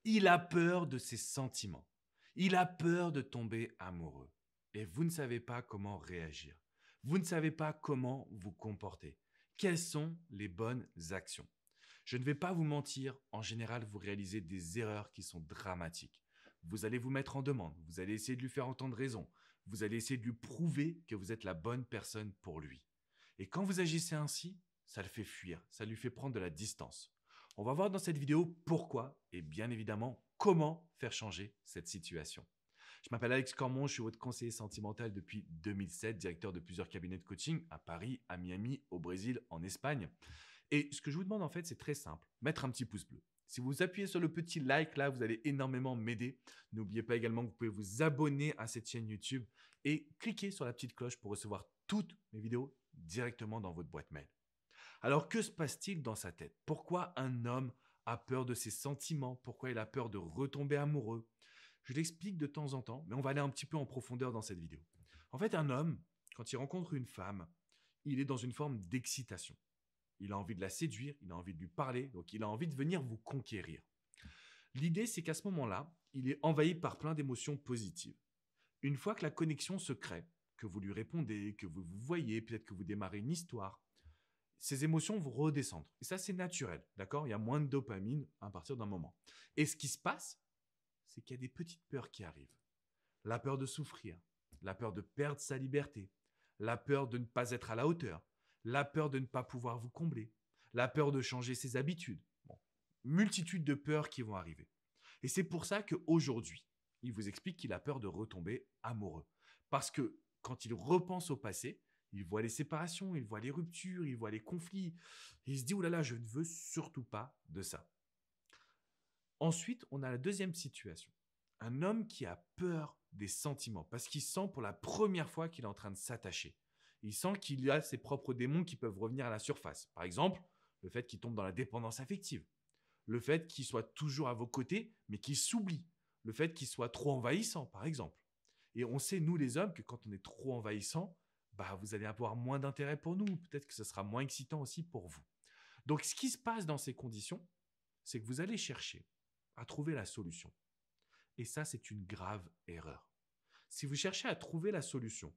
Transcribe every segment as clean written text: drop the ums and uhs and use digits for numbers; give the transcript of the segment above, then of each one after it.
Il a peur de ses sentiments. Il a peur de tomber amoureux. Et vous ne savez pas comment réagir. Vous ne savez pas comment vous comporter. Quelles sont les bonnes actions? Je ne vais pas vous mentir, en général, vous réalisez des erreurs qui sont dramatiques. Vous allez vous mettre en demande, vous allez essayer de lui faire entendre raison, vous allez essayer de lui prouver que vous êtes la bonne personne pour lui. Et quand vous agissez ainsi, ça le fait fuir, ça lui fait prendre de la distance. On va voir dans cette vidéo pourquoi et bien évidemment comment faire changer cette situation. Je m'appelle Alex Cormon, je suis votre conseiller sentimental depuis 2007, directeur de plusieurs cabinets de coaching à Paris, à Miami, au Brésil, en Espagne. Et ce que je vous demande en fait, c'est très simple, mettre un petit pouce bleu. Si vous appuyez sur le petit like là, vous allez énormément m'aider. N'oubliez pas également que vous pouvez vous abonner à cette chaîne YouTube et cliquer sur la petite cloche pour recevoir toutes mes vidéos directement dans votre boîte mail. Alors que se passe-t-il dans sa tête? Pourquoi un homme a peur de ses sentiments? Pourquoi il a peur de retomber amoureux? Je l'explique de temps en temps, mais on va aller un petit peu en profondeur dans cette vidéo. En fait, un homme, quand il rencontre une femme, il est dans une forme d'excitation. Il a envie de la séduire, il a envie de lui parler, donc il a envie de venir vous conquérir. L'idée, c'est qu'à ce moment-là, il est envahi par plein d'émotions positives. Une fois que la connexion se crée, que vous lui répondez, que vous vous voyez, peut-être que vous démarrez une histoire, ces émotions vont redescendre. Et ça, c'est naturel, d'accord? Il y a moins de dopamine à partir d'un moment. Et ce qui se passe, c'est qu'il y a des petites peurs qui arrivent. La peur de souffrir, la peur de perdre sa liberté, la peur de ne pas être à la hauteur, la peur de ne pas pouvoir vous combler, la peur de changer ses habitudes. Bon, multitude de peurs qui vont arriver. Et c'est pour ça qu'aujourd'hui, il vous explique qu'il a peur de retomber amoureux. Parce que quand il repense au passé, il voit les séparations, il voit les ruptures, il voit les conflits. Et il se dit, oh là là, je ne veux surtout pas de ça. Ensuite, on a la deuxième situation. Un homme qui a peur des sentiments parce qu'il sent pour la première fois qu'il est en train de s'attacher. Il sent qu'il y a ses propres démons qui peuvent revenir à la surface. Par exemple, le fait qu'il tombe dans la dépendance affective. Le fait qu'il soit toujours à vos côtés, mais qu'il s'oublie. Le fait qu'il soit trop envahissant, par exemple. Et on sait, nous les hommes, que quand on est trop envahissant, bah, vous allez avoir moins d'intérêt pour nous. Peut-être que ce sera moins excitant aussi pour vous. Donc, ce qui se passe dans ces conditions, c'est que vous allez chercher à trouver la solution. Et ça, c'est une grave erreur. Si vous cherchez à trouver la solution,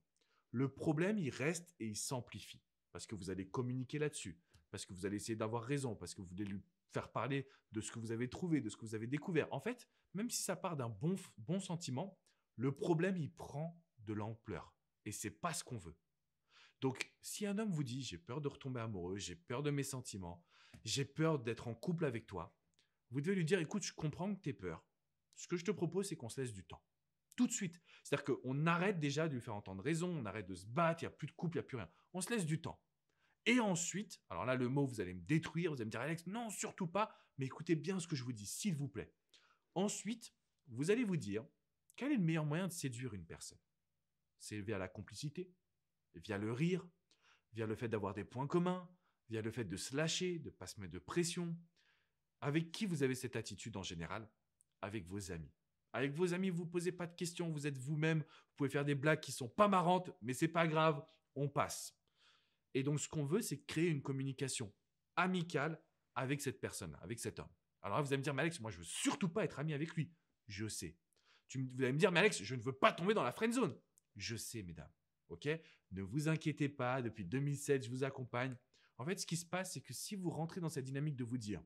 le problème, il reste et il s'amplifie. Parce que vous allez communiquer là-dessus, parce que vous allez essayer d'avoir raison, parce que vous voulez lui faire parler de ce que vous avez trouvé, de ce que vous avez découvert. En fait, même si ça part d'un bon sentiment, le problème, il prend de l'ampleur. Et c'est pas ce qu'on veut. Donc, si un homme vous dit, j'ai peur de retomber amoureux, j'ai peur de mes sentiments, j'ai peur d'être en couple avec toi, vous devez lui dire, écoute, je comprends que tu aies peur. Ce que je te propose, c'est qu'on se laisse du temps. Tout de suite. C'est-à-dire qu'on arrête déjà de lui faire entendre raison, on arrête de se battre, il n'y a plus de couple, il n'y a plus rien. On se laisse du temps. Et ensuite, alors là, le mot, vous allez me détruire, vous allez me dire, Alex, non, surtout pas, mais écoutez bien ce que je vous dis, s'il vous plaît. Ensuite, vous allez vous dire, quel est le meilleur moyen de séduire une personne? C'est via la complicité, via le rire, via le fait d'avoir des points communs, via le fait de se lâcher, de ne pas se mettre de pression. Avec qui vous avez cette attitude en général? Avec vos amis. Avec vos amis, vous ne posez pas de questions, vous êtes vous-même, vous pouvez faire des blagues qui ne sont pas marrantes, mais ce n'est pas grave, on passe. Et donc, ce qu'on veut, c'est créer une communication amicale avec cette personne, avec cet homme. Alors là, vous allez me dire, mais Alex, moi, je ne veux surtout pas être ami avec lui. Je sais. Vous allez me dire, mais Alex, je ne veux pas tomber dans la friend zone. Je sais, mesdames. OK? Ne vous inquiétez pas, depuis 2007, je vous accompagne. En fait, ce qui se passe, c'est que si vous rentrez dans cette dynamique de vous dire,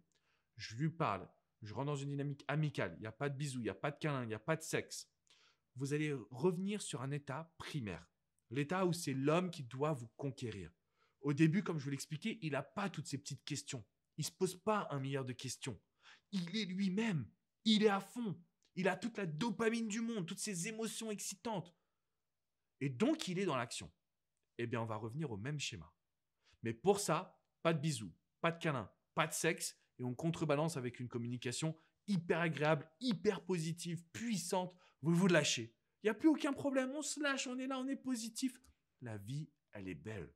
je lui parle, je rentre dans une dynamique amicale, il n'y a pas de bisous, il n'y a pas de câlin, il n'y a pas de sexe, vous allez revenir sur un état primaire. L'état où c'est l'homme qui doit vous conquérir. Au début, comme je vous l'expliquais, il n'a pas toutes ces petites questions. Il ne se pose pas un milliard de questions. Il est lui-même. Il est à fond. Il a toute la dopamine du monde, toutes ces émotions excitantes. Et donc, il est dans l'action. Eh bien, on va revenir au même schéma. Mais pour ça, pas de bisous, pas de câlins, pas de sexe, et on contrebalance avec une communication hyper agréable, hyper positive, puissante. Vous vous lâchez. Il n'y a plus aucun problème, on se lâche, on est là, on est positif. La vie, elle est belle.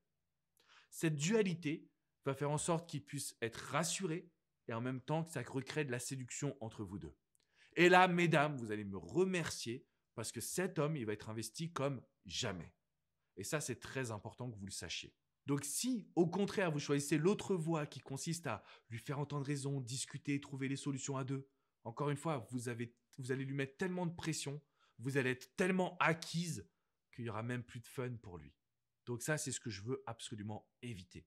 Cette dualité va faire en sorte qu'il puisse être rassuré et en même temps que ça recrée de la séduction entre vous deux. Et là, mesdames, vous allez me remercier parce que cet homme, il va être investi comme jamais. Et ça, c'est très important que vous le sachiez. Donc si, au contraire, vous choisissez l'autre voie qui consiste à lui faire entendre raison, discuter, trouver les solutions à deux, encore une fois, vous allez lui mettre tellement de pression, vous allez être tellement acquise qu'il n'y aura même plus de fun pour lui. Donc ça, c'est ce que je veux absolument éviter.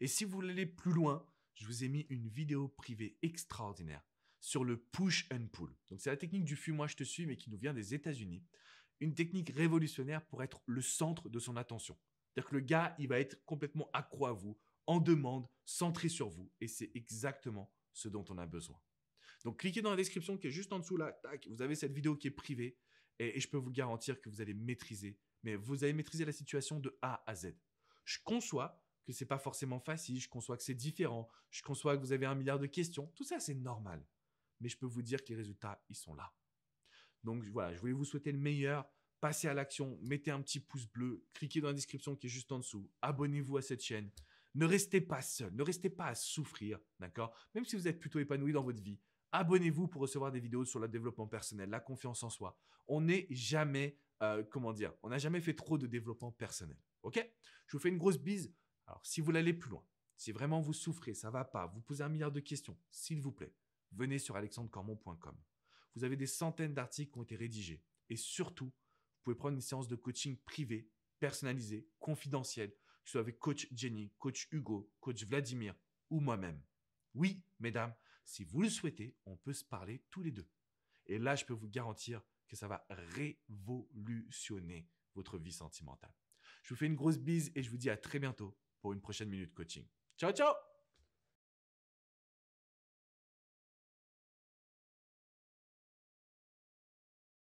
Et si vous voulez aller plus loin, je vous ai mis une vidéo privée extraordinaire sur le push and pull. Donc c'est la technique du fuis-moi je te suis, mais qui nous vient des États-Unis. Une technique révolutionnaire pour être le centre de son attention. C'est-à-dire que le gars, il va être complètement accro à vous, en demande, centré sur vous. Et c'est exactement ce dont on a besoin. Donc cliquez dans la description qui est juste en dessous là. Tac, vous avez cette vidéo qui est privée. Et je peux vous garantir que vous allez maîtriser. Mais vous allez maîtriser la situation de A à Z. Je conçois que ce n'est pas forcément facile. Je conçois que c'est différent. Je conçois que vous avez 1 milliard de questions. Tout ça, c'est normal. Mais je peux vous dire que les résultats, ils sont là. Donc voilà, je voulais vous souhaiter le meilleur. Passez à l'action, mettez un petit pouce bleu, cliquez dans la description qui est juste en dessous, abonnez-vous à cette chaîne. Ne restez pas seul, ne restez pas à souffrir, d'accord? Même si vous êtes plutôt épanoui dans votre vie, abonnez-vous pour recevoir des vidéos sur le développement personnel, la confiance en soi. On n'est jamais, on n'a jamais fait trop de développement personnel, ok? Je vous fais une grosse bise. Alors, si vous voulez aller plus loin, si vraiment vous souffrez, ça ne va pas, vous posez 1 milliard de questions, s'il vous plaît, venez sur alexandrecormon.com. Vous avez des centaines d'articles qui ont été rédigés. Et surtout, vous pouvez prendre une séance de coaching privée, personnalisée, confidentielle, que ce soit avec coach Jenny, coach Hugo, coach Vladimir ou moi-même. Oui, mesdames, si vous le souhaitez, on peut se parler tous les deux. Et là, je peux vous garantir que ça va révolutionner votre vie sentimentale. Je vous fais une grosse bise et je vous dis à très bientôt pour une prochaine minute coaching. Ciao, ciao!